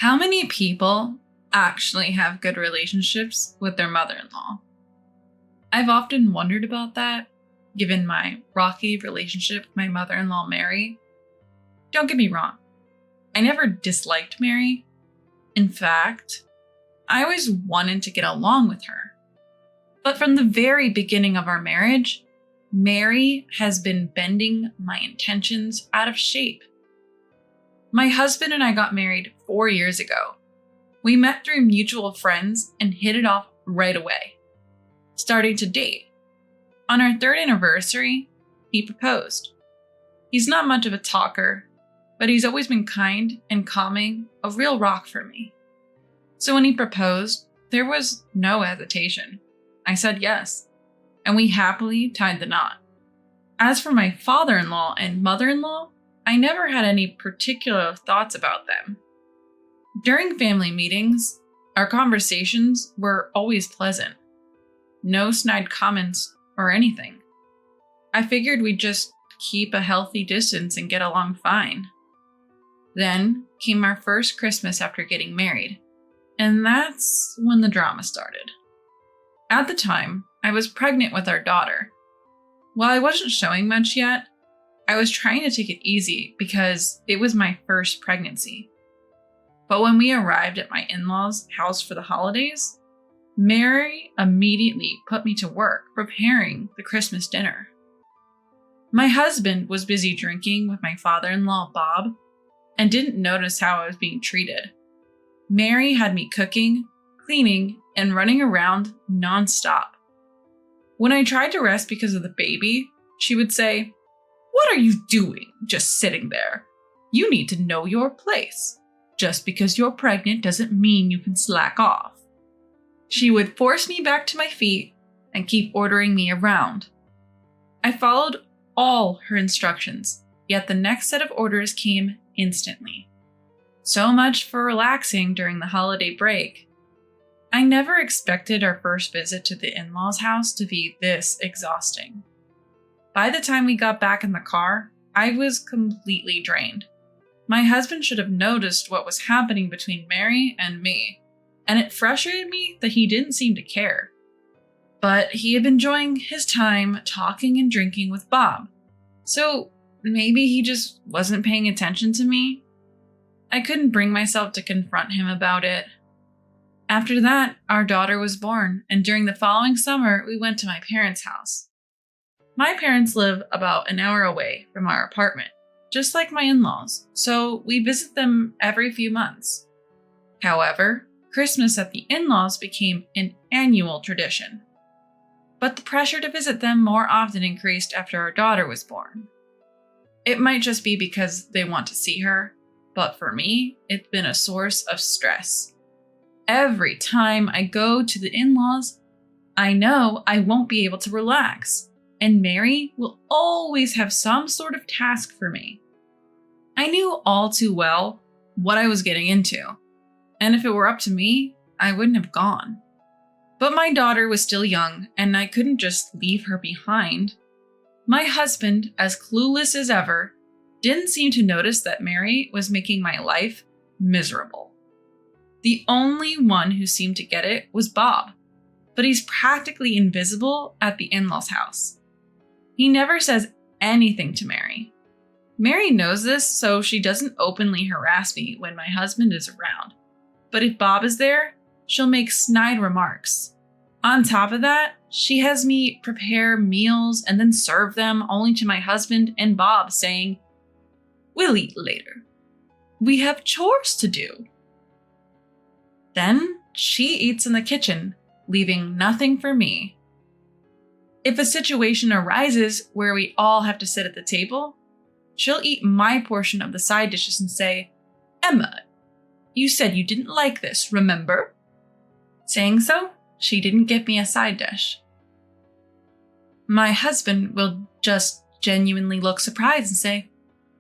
How many people actually have good relationships with their mother-in-law? I've often wondered about that, given my rocky relationship with my mother-in-law, Mary. Don't get me wrong, I never disliked Mary. In fact, I always wanted to get along with her. But from the very beginning of our marriage, Mary has been bending my intentions out of shape. My husband and I got married 4 years ago. We met through mutual friends and hit it off right away, starting to date. On our 3rd anniversary, he proposed. He's not much of a talker, but he's always been kind and calming, a real rock for me. So when he proposed, there was no hesitation. I said yes, and we happily tied the knot. As for my father-in-law and mother-in-law, I never had any particular thoughts about them. During family meetings, our conversations were always pleasant. No snide comments or anything. I figured we'd just keep a healthy distance and get along fine. Then came our first Christmas after getting married, and that's when the drama started. At the time, I was pregnant with our daughter. While I wasn't showing much yet, I was trying to take it easy because it was my first pregnancy. But when we arrived at my in-laws' house for the holidays, Mary immediately put me to work preparing the Christmas dinner. My husband was busy drinking with my father-in-law, Bob, and didn't notice how I was being treated. Mary had me cooking, cleaning, and running around nonstop. When I tried to rest because of the baby, she would say, "What are you doing, just sitting there? You need to know your place. Just because you're pregnant doesn't mean you can slack off." She would force me back to my feet and keep ordering me around. I followed all her instructions, yet the next set of orders came instantly. So much for relaxing during the holiday break. I never expected our first visit to the in-laws' house to be this exhausting. By the time we got back in the car, I was completely drained. My husband should have noticed what was happening between Mary and me, and it frustrated me that he didn't seem to care. But he had been enjoying his time talking and drinking with Bob, so maybe he just wasn't paying attention to me. I couldn't bring myself to confront him about it. After that, our daughter was born, and during the following summer, we went to my parents' house. My parents live about an hour away from our apartment, just like my in-laws, so we visit them every few months. However, Christmas at the in-laws became an annual tradition. But the pressure to visit them more often increased after our daughter was born. It might just be because they want to see her, but for me, it's been a source of stress. Every time I go to the in-laws, I know I won't be able to relax, and Mary will always have some sort of task for me. I knew all too well what I was getting into, and if it were up to me, I wouldn't have gone. But my daughter was still young, and I couldn't just leave her behind. My husband, as clueless as ever, didn't seem to notice that Mary was making my life miserable. The only one who seemed to get it was Bob, but he's practically invisible at the in-laws' house. He never says anything to Mary. Mary knows this, so she doesn't openly harass me when my husband is around. But if Bob is there, she'll make snide remarks. On top of that, she has me prepare meals and then serve them only to my husband and Bob saying, "We'll eat later. We have chores to do." Then she eats in the kitchen, leaving nothing for me. If a situation arises where we all have to sit at the table, she'll eat my portion of the side dishes and say, "Emma, you said you didn't like this, remember?" Saying so, she didn't get me a side dish. My husband will just genuinely look surprised and say,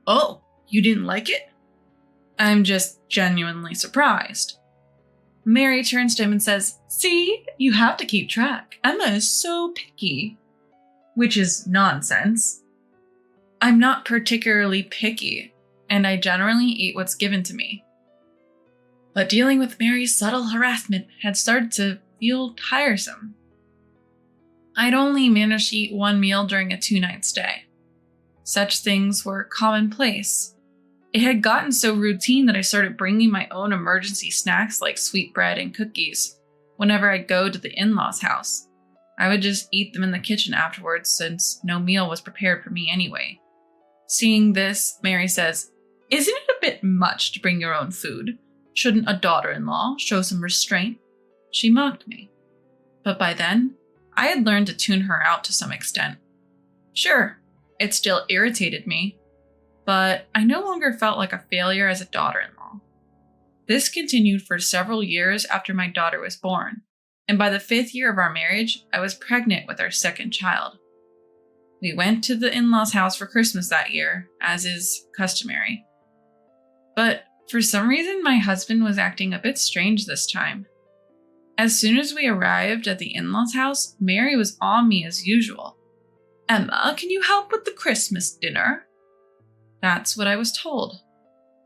"Oh, you didn't like it?" I'm just genuinely surprised. Mary turns to him and says, "See, you have to keep track. Emma is so picky." Which is nonsense. I'm not particularly picky, and I generally eat what's given to me. But dealing with Mary's subtle harassment had started to feel tiresome. I'd only managed to eat one meal during a 2-night stay. Such things were commonplace. It had gotten so routine that I started bringing my own emergency snacks like sweetbread and cookies whenever I'd go to the in-laws' house. I would just eat them in the kitchen afterwards since no meal was prepared for me anyway. Seeing this, Mary says, "Isn't it a bit much to bring your own food? Shouldn't a daughter-in-law show some restraint?" She mocked me. But by then, I had learned to tune her out to some extent. Sure, it still irritated me, but I no longer felt like a failure as a daughter-in-law. This continued for several years after my daughter was born, and by the 5th year of our marriage, I was pregnant with our second child. We went to the in-laws' house for Christmas that year, as is customary. But for some reason, my husband was acting a bit strange this time. As soon as we arrived at the in-laws' house, Mary was on me as usual. "Emma, can you help with the Christmas dinner?" That's what I was told.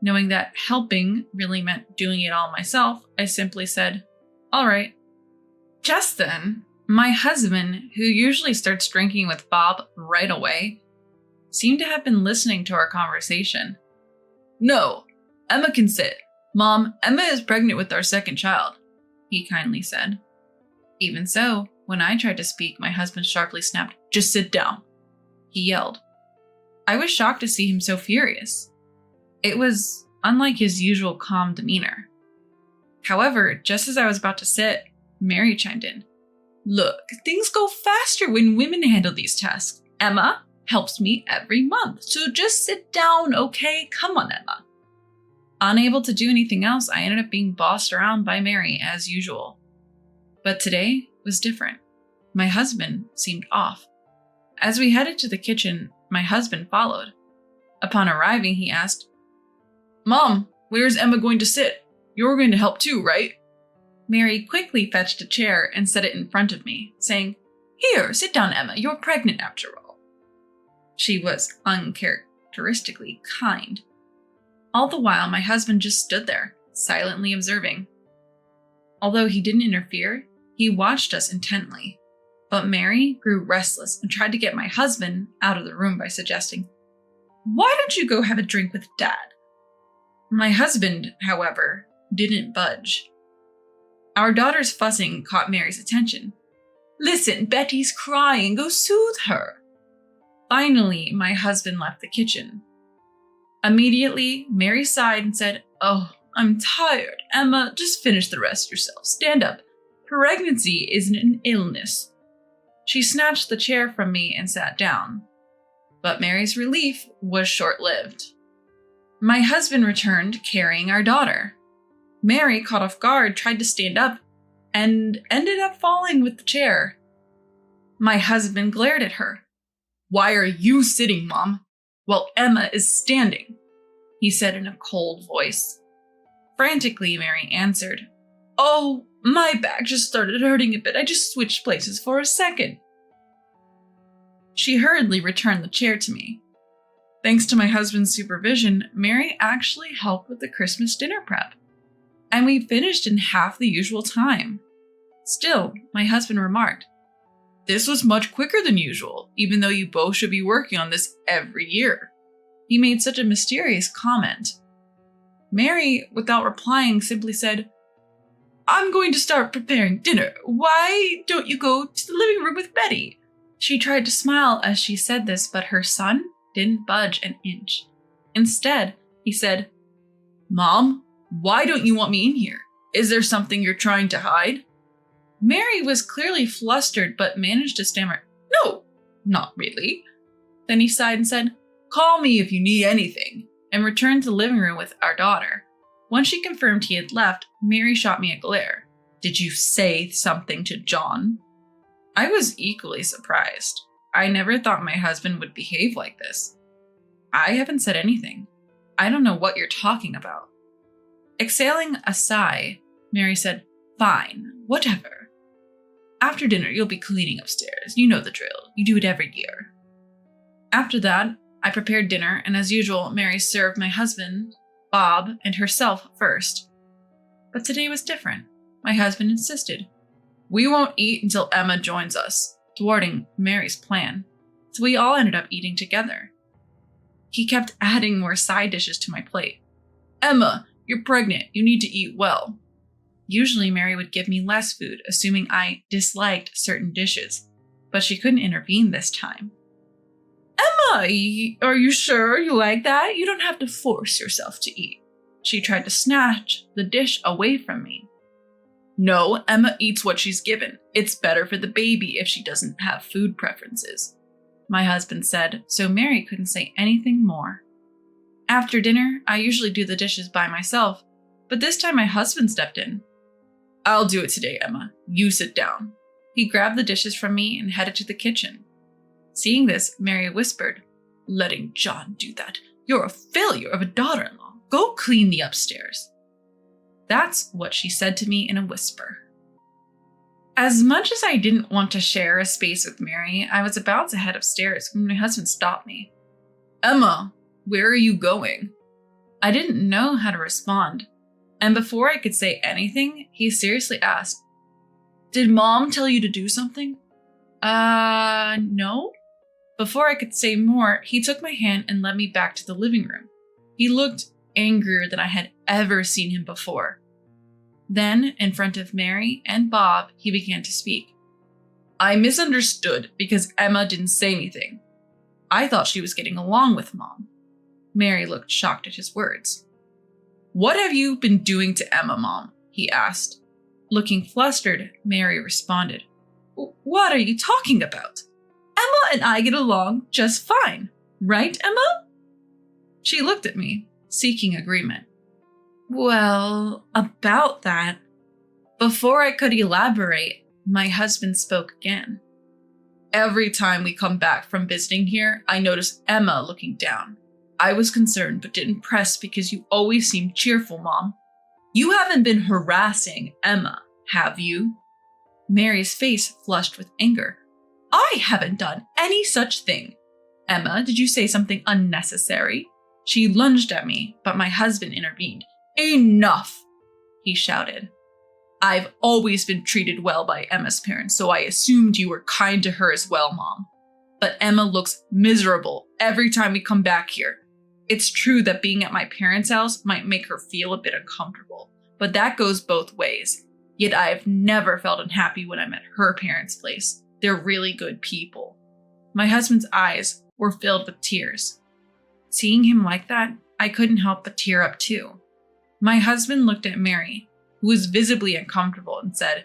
Knowing that helping really meant doing it all myself, I simply said, "All right." Just then, my husband, who usually starts drinking with Bob right away, seemed to have been listening to our conversation. "No, Emma can sit. Mom, Emma is pregnant with our second child," he kindly said. Even so, when I tried to speak, my husband sharply snapped, "Just sit down," he yelled. I was shocked to see him so furious. It was unlike his usual calm demeanor. However, just as I was about to sit, Mary chimed in. "Look, things go faster when women handle these tasks. Emma helps me every month, so just sit down, okay? Come on, Emma." Unable to do anything else, I ended up being bossed around by Mary as usual. But today was different. My husband seemed off. As we headed to the kitchen, my husband followed. Upon arriving, he asked, "Mom, where's Emma going to sit? You're going to help too, right?" Mary quickly fetched a chair and set it in front of me, saying, "Here, sit down, Emma. You're pregnant after all." She was uncharacteristically kind. All the while, my husband just stood there, silently observing. Although he didn't interfere, he watched us intently. But Mary grew restless and tried to get my husband out of the room by suggesting, "Why don't you go have a drink with Dad?" My husband, however, didn't budge. Our daughter's fussing caught Mary's attention. "Listen, Betty's crying. Go soothe her." Finally, my husband left the kitchen. Immediately, Mary sighed and said, "Oh, I'm tired. Emma, just finish the rest yourself. Stand up. Pregnancy isn't an illness." She snatched the chair from me and sat down. But Mary's relief was short-lived. My husband returned carrying our daughter. Mary, caught off guard, tried to stand up and ended up falling with the chair. My husband glared at her. "Why are you sitting, Mom, while Emma is standing?" he said in a cold voice. Frantically, Mary answered, "Oh, my back just started hurting a bit. I just switched places for a second." She hurriedly returned the chair to me. Thanks to my husband's supervision, Mary actually helped with the Christmas dinner prep, and we finished in half the usual time. Still, my husband remarked, "This was much quicker than usual, even though you both should be working on this every year." He made such a mysterious comment. Mary, without replying, simply said, "I'm going to start preparing dinner. Why don't you go to the living room with Betty?" She tried to smile as she said this, but her son didn't budge an inch. Instead, he said, "Mom, why don't you want me in here? Is there something you're trying to hide?" Mary was clearly flustered, but managed to stammer, "No, not really." Then he sighed and said, "Call me if you need anything," and returned to the living room with our daughter. Once she confirmed he had left, Mary shot me a glare. "Did you say something to John?" I was equally surprised. I never thought my husband would behave like this. "I haven't said anything. I don't know what you're talking about." Exhaling a sigh, Mary said, "Fine, whatever. After dinner, you'll be cleaning upstairs. You know the drill. You do it every year." After that, I prepared dinner, and as usual, Mary served my husband, Bob, and herself first. But today was different. My husband insisted. We won't eat until Emma joins us, thwarting Mary's plan. So we all ended up eating together. He kept adding more side dishes to my plate. Emma, you're pregnant. You need to eat well. Usually Mary would give me less food, assuming I disliked certain dishes, but she couldn't intervene this time. Emma, are you sure you like that? You don't have to force yourself to eat. She tried to snatch the dish away from me. No, Emma eats what she's given. It's better for the baby if she doesn't have food preferences, my husband said, so Mary couldn't say anything more. After dinner, I usually do the dishes by myself, but this time my husband stepped in. I'll do it today, Emma. You sit down. He grabbed the dishes from me and headed to the kitchen. Seeing this, Mary whispered, Letting John do that. You're a failure of a daughter-in-law. Go clean the upstairs. That's what she said to me in a whisper. As much as I didn't want to share a space with Mary, I was about to head upstairs when my husband stopped me. Emma, where are you going? I didn't know how to respond, and before I could say anything, he seriously asked, Did Mom tell you to do something? No. Before I could say more, he took my hand and led me back to the living room. He looked angrier than I had ever seen him before. Then, in front of Mary and Bob, he began to speak. I misunderstood because Emma didn't say anything. I thought she was getting along with Mom. Mary looked shocked at his words. What have you been doing to Emma, Mom? He asked. Looking flustered, Mary responded. What are you talking about? Emma and I get along just fine, right, Emma? She looked at me, seeking agreement. Well, about that. Before I could elaborate, my husband spoke again. Every time we come back from visiting here, I notice Emma looking down. I was concerned but didn't press because you always seem cheerful, Mom. You haven't been harassing Emma, have you? Mary's face flushed with anger. I haven't done any such thing. Emma, did you say something unnecessary? She lunged at me, but my husband intervened. Enough, he shouted. I've always been treated well by Emma's parents, so I assumed you were kind to her as well, Mom. But Emma looks miserable every time we come back here. It's true that being at my parents' house might make her feel a bit uncomfortable, but that goes both ways. Yet I have never felt unhappy when I'm at her parents' place. They're really good people. My husband's eyes were filled with tears. Seeing him like that, I couldn't help but tear up too. My husband looked at Mary, who was visibly uncomfortable, and said,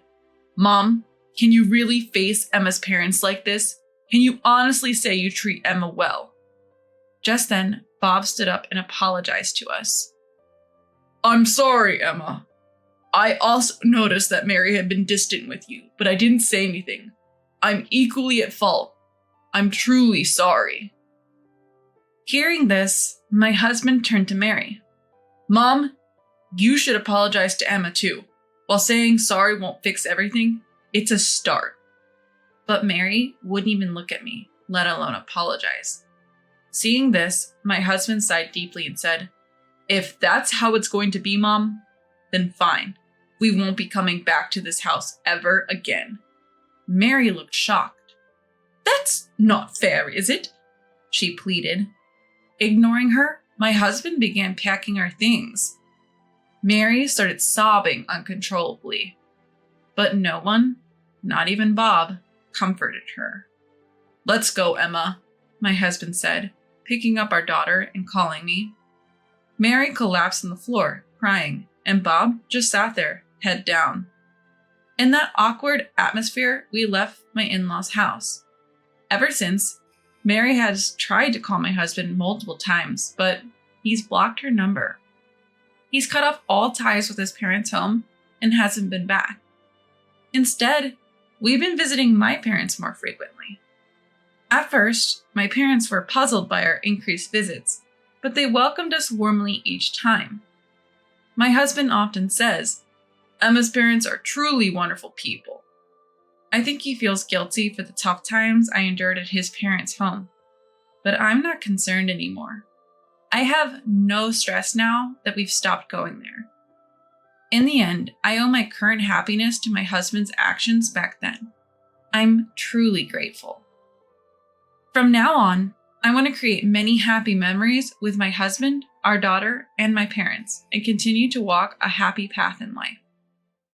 Mom, can you really face Emma's parents like this? Can you honestly say you treat Emma well? Just then, Bob stood up and apologized to us. I'm sorry, Emma. I also noticed that Mary had been distant with you, but I didn't say anything. I'm equally at fault. I'm truly sorry. Hearing this, my husband turned to Mary. Mom, you should apologize to Emma too. While saying sorry won't fix everything, it's a start. But Mary wouldn't even look at me, let alone apologize. Seeing this, my husband sighed deeply and said, If that's how it's going to be, Mom, then fine. We won't be coming back to this house ever again. Mary looked shocked. That's not fair, is it? She pleaded. Ignoring her, my husband began packing our things. Mary started sobbing uncontrollably. But no one, not even Bob, comforted her. Let's go, Emma, my husband said, picking up our daughter and calling me. Mary collapsed on the floor, crying, and Bob just sat there, head down. In that awkward atmosphere, we left my in-laws' house. Ever since, Mary has tried to call my husband multiple times, but he's blocked her number. He's cut off all ties with his parents' home and hasn't been back. Instead, we've been visiting my parents more frequently. At first, my parents were puzzled by our increased visits, but they welcomed us warmly each time. My husband often says, Emma's parents are truly wonderful people. I think he feels guilty for the tough times I endured at his parents' home, but I'm not concerned anymore. I have no stress now that we've stopped going there. In the end, I owe my current happiness to my husband's actions back then. I'm truly grateful. From now on, I want to create many happy memories with my husband, our daughter, and my parents, and continue to walk a happy path in life.